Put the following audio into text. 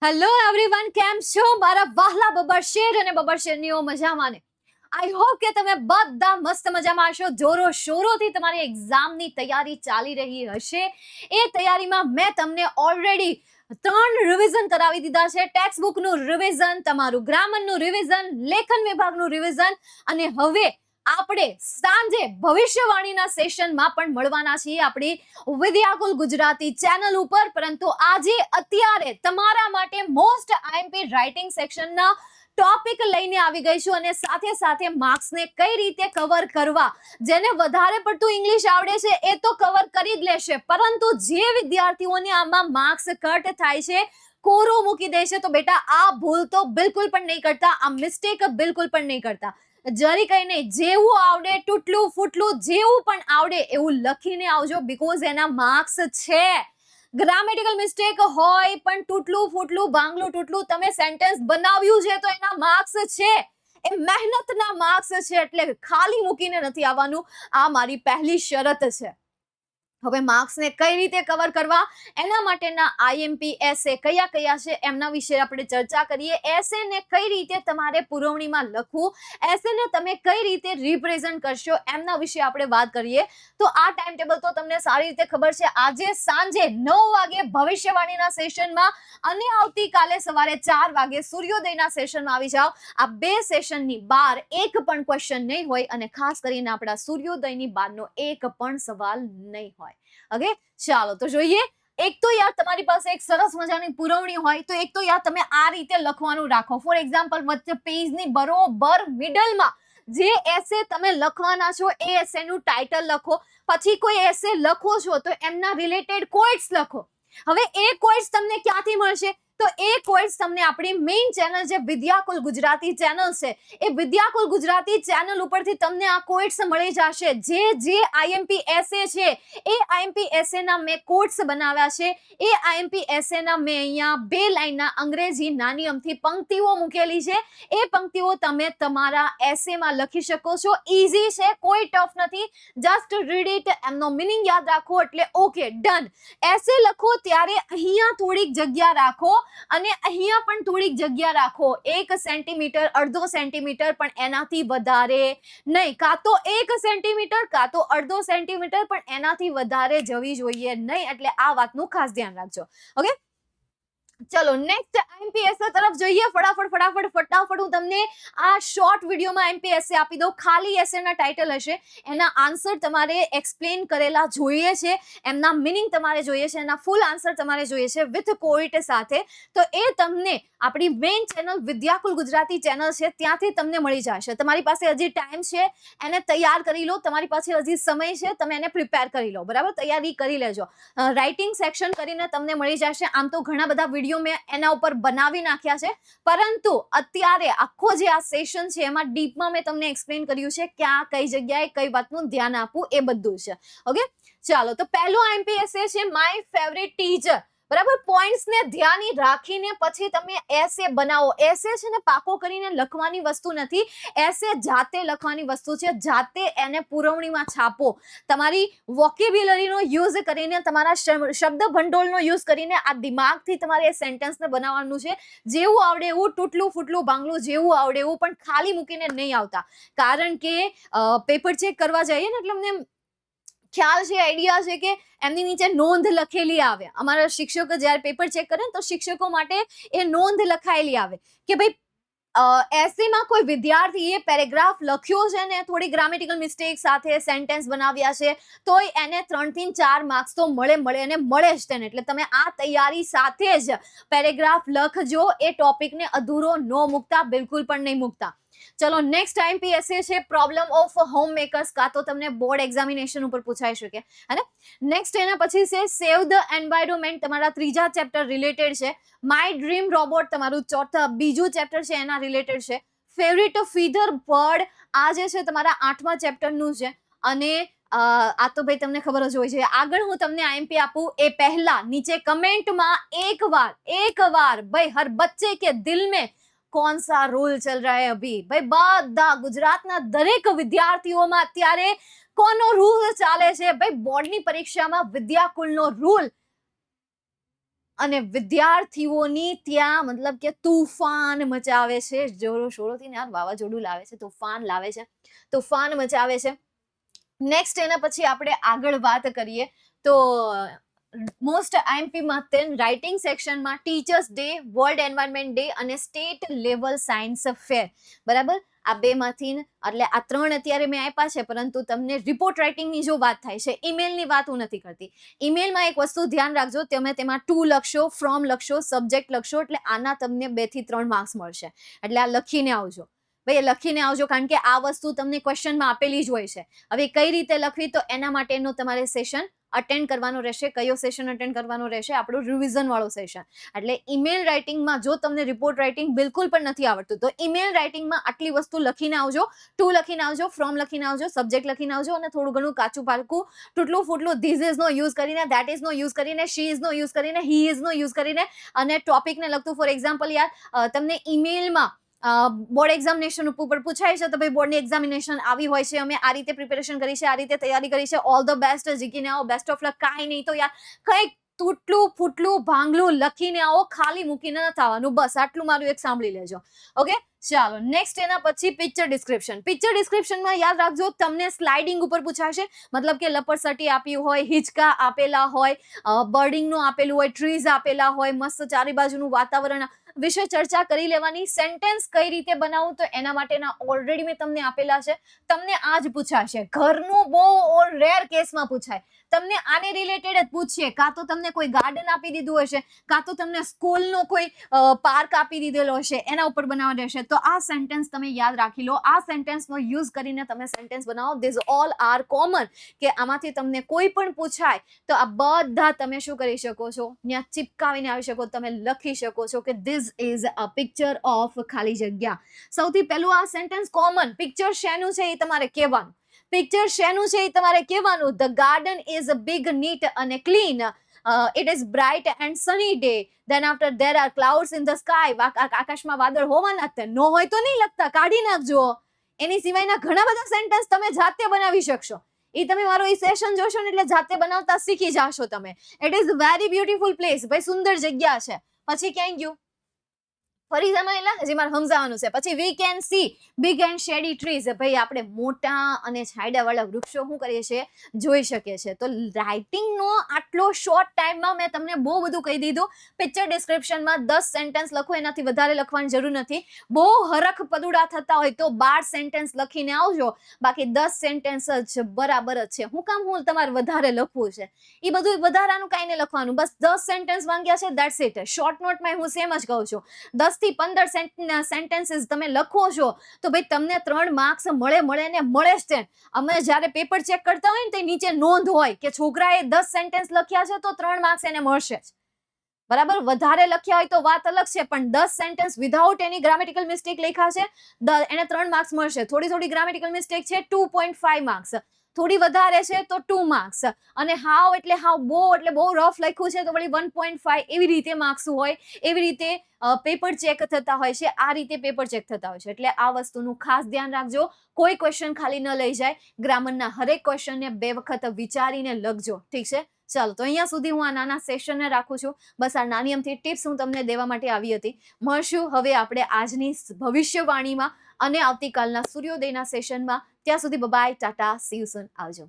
Hello everyone, કેમ છો મારા વહાલા બબર શેર અને બબર શેરનીઓ? મજામાં ને? આઈ હોપ કે તમે બધા મસ્ત મજામાં હશો. જોરો શોરોથી તમારી એક્ઝામની તૈયારી ચાલી રહી હશે. એ તૈયારીમાં મેં તમને ઓલરેડી 3 રિવિઝન કરાવી દીધા છે. ટેક્સ્ટ બુકનું રિવિઝન, તમારું ગ્રામરનું રિવિઝન, લેખન વિભાગનું રિવિઝન, અને હવે આપણે સાંજે ભવિષ્યવાણીના સેશનમાં પણ મળવાના છીએ આપણી વિદ્યાકુલ ગુજરાતી ચેનલ ઉપર. પરંતુ આજે અત્યારે તમારા માટે મોસ્ટ આઈએમપી રાઇટિંગ સેક્શનના ટોપિક લઈને આવી ગઈ છું, અને સાથે સાથે માર્ક્સને કઈ રીતે કવર કરવા. જેને વધારે પડતું ઇંગ્લિશ આવડે છે એ તો કવર કરી જ લેશે, પરંતુ જે વિદ્યાર્થીઓને આમાં માર્ક્સ કટ થાય છે, કોરો મૂકી દે છે, તો બેટા આ ભૂલ તો બિલકુલ પણ નહીં કરતા, આ મિસ્ટેક બિલકુલ પણ નહીં કરતા. જરી કઈ નહીં, જેવું આવડે તૂટલું ફૂટલું જેવું પણ આવડે એવું લખીને આવજો, બીકોઝ એના માર્ક્સ છે. ગ્રામેટિકલ મિસ્ટેક હોય પણ તૂટલું ફૂટલું ભાંગલું તૂટલું તમે સેન્ટેન્સ બનાવ્યું છે તો એના માર્ક્સ છે. એ મહેનતના માર્ક્સ છે, એટલે ખાલી મૂકીને નથી આવવાનું. આ મારી પહેલી શરત છે. હવે માર્ક્સને કઈ રીતે કવર કરવા, એના માટેના આઈએમપી એસે કયા કયા છે એમના વિશે આપણે ચર્ચા કરીએ. એસેને કઈ રીતે તમારે પુરવણીમાં લખવું, એસેને તમે કઈ રીતે રિપ્રેઝન્ટ કરશો, એમના વિશે આપણે વાત કરીએ. તો આ ટાઈમ ટેબલ તો તમને સારી રીતે ખબર છે. આજે સાંજે 9 વાગે ભવિષ્યવાણીના સેશનમાં અને આવતીકાલે સવારે 4 વાગે સૂર્યોદયના સેશનમાં આવી જાઓ. આ બે સેશનની બહાર એક પણ ક્વેશ્ચન નહીં હોય, અને ખાસ કરીને આપણા સૂર્યોદયની બહારનો એક પણ સવાલ નહીં હોય. ઓકે, ચાલો તો જોઈએ. એક તો યાર તમારી પાસે એક સરસ મજાની પુરવણી હોય તો એક તો યાર તમે આ રીતે લખવાનું રાખો. ફોર એક્ઝામ્પલ, વચ્ચે પેજની બરોબર મિડલમાં જે એસે તમે લખવાના છો એ એસેનું ટાઇટલ લખો. પછી કોઈ એસે લખો છો તો એમના રિલેટેડ કોટ્સ લખો. હવે એ કોટ્સ તમને ક્યાંથી મળશે? તો એ કોર્સ તમને આપણી મેઇન ચેનલ જે વિદ્યાકુલ ગુજરાતી ચેનલ છે, એ વિદ્યાકુલ ગુજરાતી ચેનલ ઉપરથી તમને આ કોર્સ મળી જશે. જે આઈએમપી એસે છે એ આઈએમપી એસે ના મેં કોર્સ બનાવ્યા છે. એ આઈએમપી એસે ના મેં અહીંયા 2 લાઈનના અંગ્રેજી નાની અમથી પંક્તિઓ મૂકેલી છે. એ પંક્તિઓ તમે તમારા એસેમાં લખી શકો છો. ઈઝી છે, કોઈ ટફ નથી. જસ્ટ રીડ ઇટ, એમનો મિનિંગ યાદ રાખો એટલે ઓકે, ડન. એસે લખો ત્યારે અહીંયા થોડીક જગ્યા રાખો, અને અહીંયા પણ થોડીક જગ્યા રાખો. 1 સેન્ટીમીટર, અડધો સેન્ટીમીટર, પણ એનાથી વધારે નહીં. કાં તો 1 સેન્ટીમીટર કાં તો અડધો સેન્ટીમીટર, પણ એનાથી વધારે જવી જોઈએ નહીં. એટલે આ વાતનું ખાસ ધ્યાન રાખજો. ઓકે, ચલો નેક્સ્ટ આઈએમપીએસ તરફ જોઈએ. ફટાફટ હું તમને આ શોર્ટ વિડીયોમાં આઈએમપીએસ આપી દઉં. ખાલી એસેના ટાઇટલ હશે, એના આન્સર તમારે એક્સપ્લેન કરેલા જોઈએ છે, એમના મિનિંગ તમારે જોઈએ છે, એના ફૂલ આન્સર તમારે જોઈએ છે વિથ કોઇટ સાથે. તો એ તમને આપણી main channel Vidyakul Gujarati channel છે ત્યાંથી તમને મળી જશે. તમારી પાસે હજી ટાઈમ છે, એને તૈયાર કરી લો. તમારી પાસે હજી સમય છે, તમે એને પ્રિપેર કરી લો. બરાબર, તૈયારી કરી લેજો. રાઇટિંગ સેક્શન કરીને તમને મળી જશે. આમ તો ઘણા બધા વિડીયો મેં એના ઉપર બનાવી નાખ્યા છે, પરંતુ અત્યારે આખો જે આ સેશન છે એમાં ડીપમાં મેં તમને એક્સપ્લેન કર્યું છે ક્યાં કઈ જગ્યાએ કઈ વાતનું ધ્યાન આપવું, એ બધું છે. ઓકે, ચાલો તો પહેલો આઈએમપીએસ છે માય ફેવરિટ ટીચર. બરાબર, પોઈન્ટ્સ ને ધ્યાન રાખીને પછી તમે એસે બનાવો. એસે છે ને પાકો કરીને લખવાની વસ્તુ નથી. એસે જાતે લખવાની વસ્તુ છે. જાતે એને પુરવણીમાં છાપો. તમારી વોકેબ્યુલરીનો યુઝ કરીને, તમારા શબ્દ ભંડોળનો યુઝ કરીને આ દિમાગથી તમારે એ સેન્ટેન્સને બનાવવાનું છે. જેવું આવડે એવું, તૂટલું ફૂટલું ભાંગલું જેવું આવડે એવું, પણ ખાલી મૂકીને નહીં આવતા. કારણ કે પેપર ચેક કરવા જઈએ ને એટલે અમને ખ્યાલ છે, આઈડિયા છે કે એમની નીચે નોંધ લખેલી આવે. અમારા શિક્ષકો જ્યારે પેપર ચેક કરે ને તો શિક્ષકો માટે એ નોંધ લખાયેલી આવે કે ભાઈ એસેમાં કોઈ વિદ્યાર્થીએ પેરેગ્રાફ લખ્યો છે ને થોડી ગ્રામેટિકલ મિસ્ટેક સાથે સેન્ટેન્સ બનાવ્યા છે, તોય એને 3 થી 4 માર્ક્સ તો મળે અને મળે જ તેને. એટલે તમે આ તૈયારી સાથે જ પેરેગ્રાફ લખજો. એ ટોપિકને અધૂરો ન મૂકતા, બિલકુલ પણ નહીં મૂકતા. ચલો નેક્સ્ટ આઈએમપીએસ છે પ્રોબ્લેમ ઓફ હોમ મેકર્સ. કાં તો તમને બોર્ડ એક્ઝામિનેશન ઉપર પૂછાઈ શકે. અને નેક્સ્ટ એના પછી છે સેવ ધ એન્વાયરમેન્ટ. તમારા 3જા ચેપ્ટર રિલેટેડ છે. માય ડ્રીમ રોબોટ તમારું બીજું ચેપ્ટર છે, એના રિલેટેડ છે. ફેવરિટ ફીધર બર્ડ, આ જે છે તમારા 8મા ચેપ્ટરનું છે. અને આ તો ભાઈ તમને ખબર જ હોય છે. આગળ હું તમને આઈએમપી આપું એ પહેલા નીચે કમેન્ટમાં એકવાર ભાઈ હર બચ્ચે કે દિલ में कौन सा रूल चल रहा है अभी. भाई બધા ગુજરાતના દરેક વિદ્યાર્થીઓમાં અત્યારે કોનો રૂલ ચાલે છે? ભાઈ બોર્ડની પરીક્ષામાં વિદ્યાકુલનો રૂલ અને વિદ્યાર્થીઓની ત્યાં મતલબ કે તૂફાન મચાવે છે, જોરો શોરોથી ને યાર વાવાઝોડું લાવે છે, તૂફાન લાવે છે, તૂફાન મચાવે છે. નેક્સ્ટ એના પછી આપણે આગળ વાત કરીએ તો મોસ્ટ આઈએમપીમાં 10 રાઇટિંગ સેક્શનમાં teachers day, world environment day અને સ્ટેટ લેવલ સાયન્સ ફેર. બરાબર, આ બેમાંથી એટલે આ 3 અત્યારે મેં આપ્યા છે, પરંતુ તમને રિપોર્ટ રાઇટિંગની જો વાત થાય છે, ઈમેલની વાત હું નથી કરતી. ઈમેલમાં એક વસ્તુ ધ્યાન રાખજો, તમે તેમાં ટુ લખશો, ફ્રોમ લખશો, સબ્જેક્ટ લખશો, એટલે આના તમને 2 થી 3 માર્ક્સ મળશે. એટલે આ લખીને આવજો ભાઈ, લખીને આવજો, કારણ કે આ વસ્તુ તમને ક્વેશ્ચનમાં આપેલી જ હોય છે. હવે કઈ રીતે લખવી, તો એના માટેનો તમારે સેશન અટેન્ડ કરવાનો રહેશે. કયો સેશન અટેન્ડ કરવાનો રહેશે? આપણો રિવિઝન વાળો સેશન. એટલે ઈમેલ રાઇટિંગમાં જો તમને રિપોર્ટ રાઇટિંગ બિલકુલ પણ નથી આવડતું, તો ઈમેલ રાઇટિંગમાં આટલી વસ્તુ લખીને આવજો, ટુ લખીને આવજો, ફ્રોમ લખીને આવજો, સબ્જેક્ટ લખીને આવજો, અને થોડું ઘણું કાચું પાકું તૂટલું ફૂટલું ધીસ ઇઝ નો યુઝ કરીને, ધેટ ઇઝ નો યુઝ કરીને, શી ઇઝ નો યુઝ કરીને, હી ઇઝ નો યુઝ કરીને, અને ટોપિકને લગતું ફોર એક્ઝામ્પલ યાર તમને ઈમેલમાં બોર્ડ એક્ઝામિનેશન ઉપર પૂછાય છે, તો ભાઈ બોર્ડની એક્ઝામિનેશન આવી હોય છે, અમે આ રીતે પ્રિપેરેશન કરી છે, આ રીતે તૈયારી કરી છે, ઓલ ધ બેસ્ટ, જીકીને આવો, બેસ્ટ ઓફ લક. કાંઈ નહીં તો યાર કંઈક તૂટલું ફૂટલું ભાંગલું લખીને આવો, ખાલી મૂકીને ન થવાનું. બસ આટલું મારું એક સાંભળી લેજો. ઓકે, ચાલો નેક્સ્ટ એના પછી પિક્ચર ડિસ્ક્રિપ્શન. પિક્ચર ડિસ્ક્રિપ્શનમાં યાદ રાખજો, તમને સ્લાઇડિંગ ઉપર પૂછાશે, મતલબ કે લપરસટી આપી હોય, હિંચકા આપેલા હોય, બર્ડિંગનું આપેલું હોય, ટ્રીઝ આપેલા હોય, મસ્ત ચારે બાજુનું વાતાવરણ વિશે ચર્ચા કરી લેવાની. સેન્ટેન્સ કઈ રીતે બનાવું, તો એના માટેના ઓલરેડી મેં તમને આપેલા છે. તમને આ જ પૂછાશે, ઘરનું બહુ રેર કેસમાં પૂછાય, તમને આને રિલેટેડ જ પૂછીએ, કાં તો તમને કોઈ ગાર્ડન આપી દીધું હશે, કાં તો તમને સ્કૂલનો કોઈ પાર્ક આપી દીધેલો હશે, એના ઉપર બનાવવા રહેશે. તો આ સેન્ટેન્સ તમે યાદ રાખી લો, આ સેન્ટેન્સનો યુઝ કરીને તમે સેન્ટેન્સ બનાવો. ધીઝ ઓલ આર કોમન, કે આમાંથી તમને કોઈ પણ પૂછાય તો આ બધા તમે શું કરી શકો છો, ત્યાં ચિપકાવીને આવી શકો, તમે લખી શકો છો કે this is a picture of ખાલી જગ્યા. સૌથી પહેલું આ સેન્ટેન્સ કોમન, પિક્ચર શેનું છે એ તમારે કહેવાનું. પિક્ચર શેનું છે એ તમારે કહેવાનું. The garden is big, neat અને clean. It is bright and sunny day. Then after there are clouds in the sky. આકાશમાં વાદળ હોવાના જ, ન હોય તો નહીં લખતા, કાઢી નાખજો. એની સિવાયના ઘણા બધા સેન્ટેન્સ તમે જાતે બનાવી શકશો. એ તમે મારો એ સેશન જોશો ને એટલે જાતે બનાવતા શીખી જાશો તમે. It is very beautiful place. ભાઈ સુંદર જગ્યા છે. પછી ક્યાં ગયું? ફરી જમાયેલા, હજી મારે સમજાવવાનું છે. પછી we can see big and shady trees. ભાઈ આપણે મોટા અને છાંયડાવાળા વૃક્ષો શું કરીએ છીએ, જોઈ શકીએ છીએ. તો રાઇટિંગનો આટલો શોર્ટ ટાઈમમાં મેં તમને બહુ બધું કહી દીધું. પિક્ચર ડિસ્ક્રિપ્શનમાં 10 સેન્ટેન્સ લખો, એનાથી વધારે લખવાની જરૂર નથી. બહુ હરખ પદુડા થતા હોય તો 12 સેન્ટેન્સ લખીને આવજો, બાકી 10 સેન્ટેન્સ જ બરાબર જ છે. હું કામ હું તમારે વધારે લખવું છે, એ બધું વધારાનું કાંઈ નહીં લખવાનું. બસ 10 સેન્ટેન્સ માંગ્યા છે, ધેટ્સ ઇટ. શોર્ટ નોટમાં હું સેમ જ કહું છું, 10 થી 15 સેન્ટેન્સીસ તમે લખો છો તો ભાઈ તમને 3 માર્ક્સ મળે ને મળે જ છે. અમે જ્યારે પેપર ચેક કરતા હોય ને તો નીચે નોંધ હોય કે છોકરાએ 10 સેન્ટેન્સ લખ્યા છે તો 3 માર્ક્સ એને મળશે જ. બરાબર, વધારે લખ્યા હોય તો વાત અલગ છે, પણ 10 સેન્ટેન્સ વિધાઉટ એની ગ્રામેટિકલ મિસ્ટેક લખ્યા છે, એને 3 માર્ક્સ મળશે. થોડી ગ્રામેટિકલ મિસ્ટેક છે, 2.5 માર્ક્સ. થોડી વધારે છે તો 2 માર્ક્સ. અને હાવ એટલે હાવ બહુ રફ લખ્યું છે તો વળી 1.5. એવી રીતે માર્ક્સ હોય, એવી રીતે પેપર ચેક થતા હોય છે, આ રીતે પેપર ચેક થતા હોય છે. એટલે આ વસ્તુનું ખાસ ધ્યાન રાખજો. કોઈ ક્વેશ્ચન ખાલી ન લઈ જાય. ગ્રામરના હરેક ક્વેશ્ચનને 2 વખત વિચારીને લખજો. ઠીક છે, ચાલો તો અહીંયા સુધી હું આ નાના સેશનને રાખું છું. બસ આ નાની અમથી ટિપ્સ હું તમને દેવા માટે આવી હતી. મળશું હવે આપણે આજની ભવિષ્યવાણીમાં અને આવતીકાલના સૂર્યોદયના સેશનમાં. ત્યાં સુધી bye, tata, see you soon. આવજો.